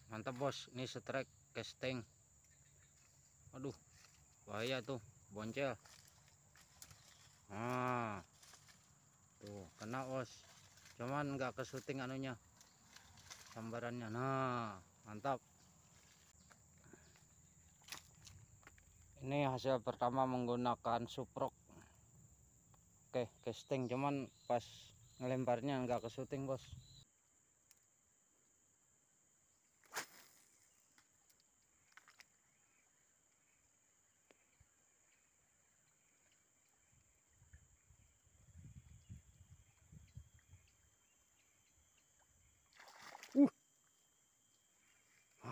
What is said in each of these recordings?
Mantap bos, ini strike casting. Aduh, bahaya tuh, boncel. Nah, tuh kena bos, cuman nggak ke syuting anunya, sambarannya. Nah, mantap. Ini hasil pertama menggunakan suprok. Oke, casting, cuman pas ngelemparnya nggak ke syuting bos.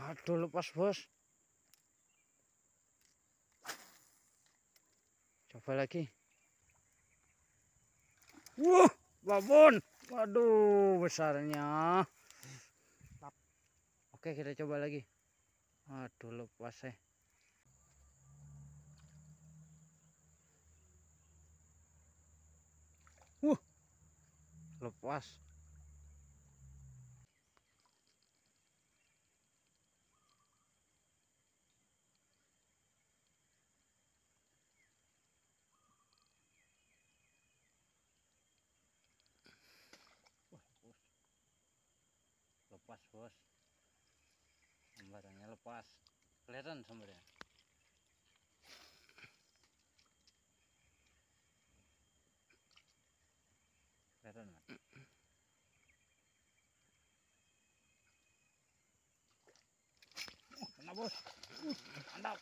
Aduh, lepas bos. Coba lagi. Wah, babon. Waduh, besarnya. Oke, kita coba lagi. Aduh, lepas ya. Lepas. Lepas bos, sambarannya lepas, kelihatan sambarnya. Kelihatan kan? Kena bos, mantap,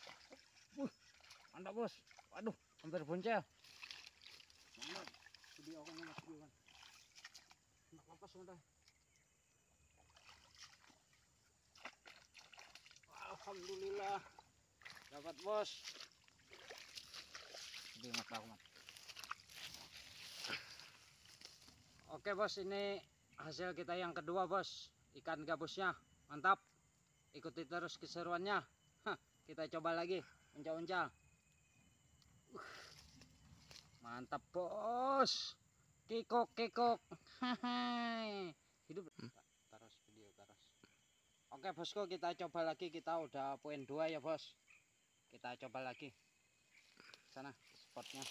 mantap bos. Waduh, hampir boncel. Mantap, video kan, video kan. Lepas sudah. Alhamdulillah dapat bos. Jadi mata aku. Oke bos, ini hasil kita yang kedua bos, ikan gabusnya mantap. Ikuti terus keseruannya. Kita coba lagi uncal-uncal. Mantap bos, kikok kikok. Hidup. Taruh video taruh. Oke bosku, kita coba lagi. Kita udah poin 2 ya bos. Kita coba lagi sana spotnya.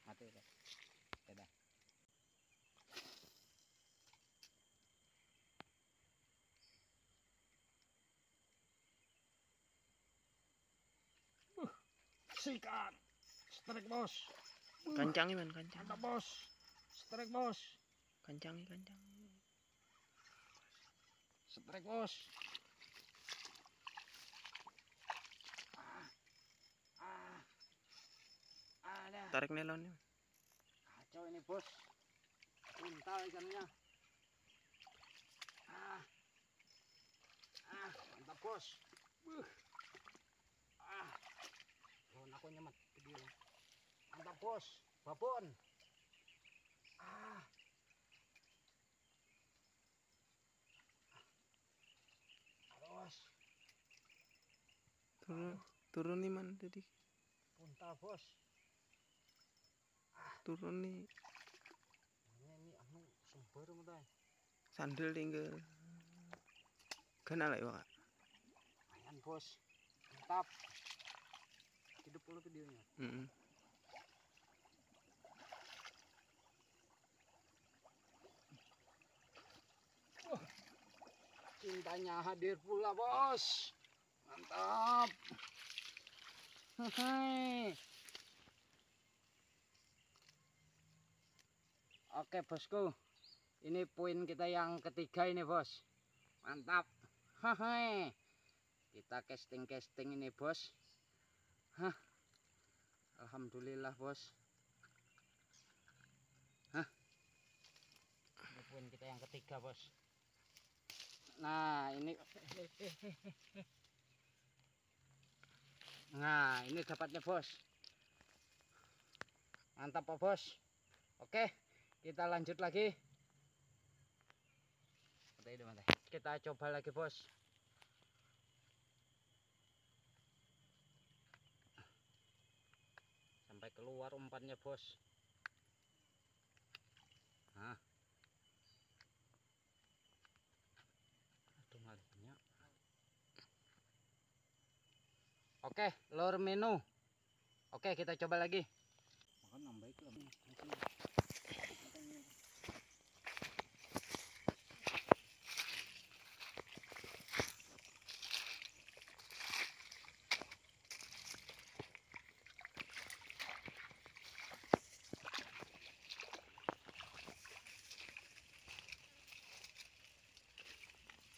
Mati udah. Oke dah. Sikat strike bos. Kancangnya man, kancang. Mantap bos, strike bos. Kancangnya kancang. Strike bos. Ada. Tarik nelonnya. Kacau ini bos. Untal ikannya. Mantap bos. Aku nyemet video. Mantap bos, babon. Bos. Turun nih man tadi. Untal bos. Turun nih. Ini anu sumber mudah. Sandal tinggal. Kenal ya pak. Lumayan bos. Mantap. Hidup dulu videonya. Cintanya hadir pula bos. Mantap. Oke bosku, ini poin kita yang ketiga ini bos. Mantap. Kita casting ini bos. Alhamdulillah bos. Ini poin kita yang ketiga bos. Nah ini Nah ini dapatnya bos. Mantap pak bos. Oke, kita lanjut lagi. Kita coba lagi bos. Sampai keluar umpannya bos. Nah, aduh malingnya. Oke, lur menu. Oke, kita coba lagi. Makan nambah itu.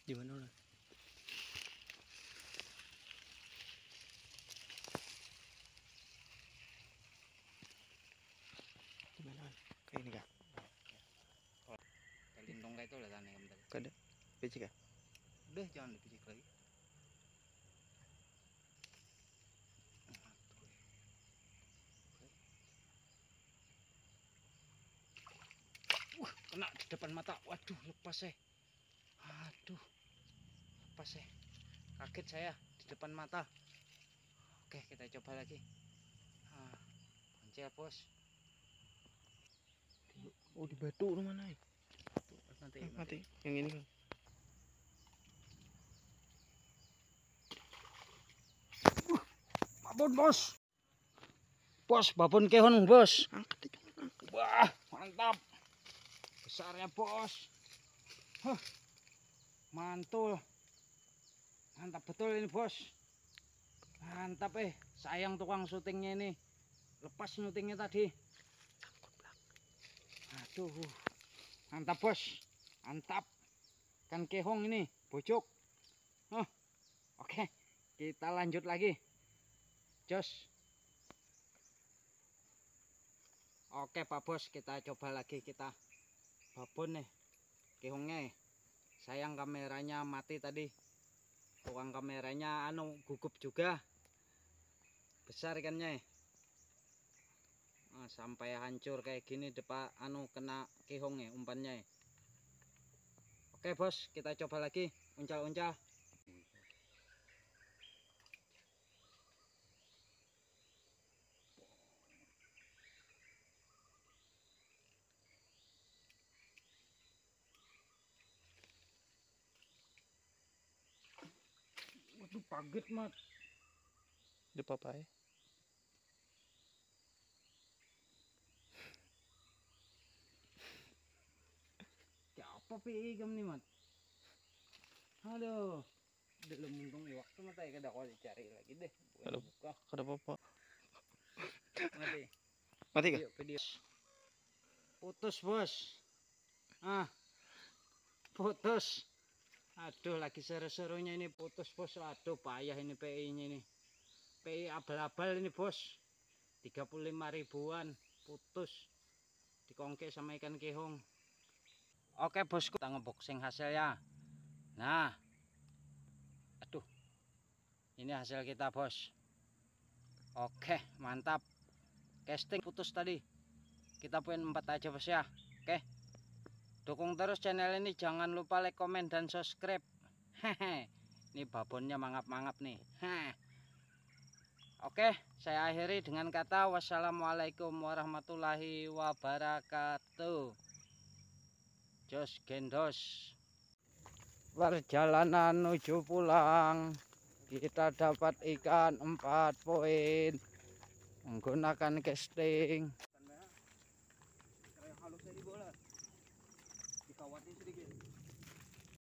Di mana udah? Di mana? Kayak ini kak? Lintong kayak itu lah sana yang tadi. Kada. Becek kak? Udah jangan dipicik lagi. Kena di depan mata. Waduh, lepas Aduh, lepas kaget saya di depan mata. Oke, kita coba lagi. Boncel bos. Oh di batu lu mana? Nanti Mati. Yang ini kan? babon bos. Bos, babon kehon bos. Angkat itu. Wah, mantap. Besarnya bos. Mantul. Mantap betul ini bos. Mantap sayang tukang syutingnya ini. Lepas syutingnya tadi. Aduh. Mantap bos. Mantap. Kan kehong ini, bocok. Oke, kita lanjut lagi. Jos. Oke Pak Bos, kita coba lagi kita babon kehongnya. Sayang kameranya mati tadi. Tukang kameranya gugup juga. Besar ikannya. Sampai hancur kayak gini depan kena kehongnya umpannya. Oke bos, kita coba lagi uncal-uncal. Waduh, paget mat. Di papai. Apa pigam nih mat? Aduh, belum untung waktu mata ya, kada kau dicari lagi deh. Kada apa-apa. Mati. Mati kah? Video. Putus bos. Putus. Aduh, lagi seru-serunya ini putus bos. Aduh, payah ini PI-nya ini. PI abal-abal ini bos. 35 ribuan putus. Dikongke sama ikan kehong. Oke bosku, kita ngeboxing hasilnya. Nah, aduh, ini hasil kita bos. Oke, mantap. Casting putus tadi. Kita poin 4 aja bos ya. Oke, dukung terus channel ini. Jangan lupa like, komen, dan subscribe. Hehe, ini babonnya mangap-mangap nih. Oke, saya akhiri dengan kata wassalamualaikum warahmatullahi wabarakatuh. Jos gendos. Perjalanan menuju pulang, kita dapat ikan 4 poin menggunakan casting.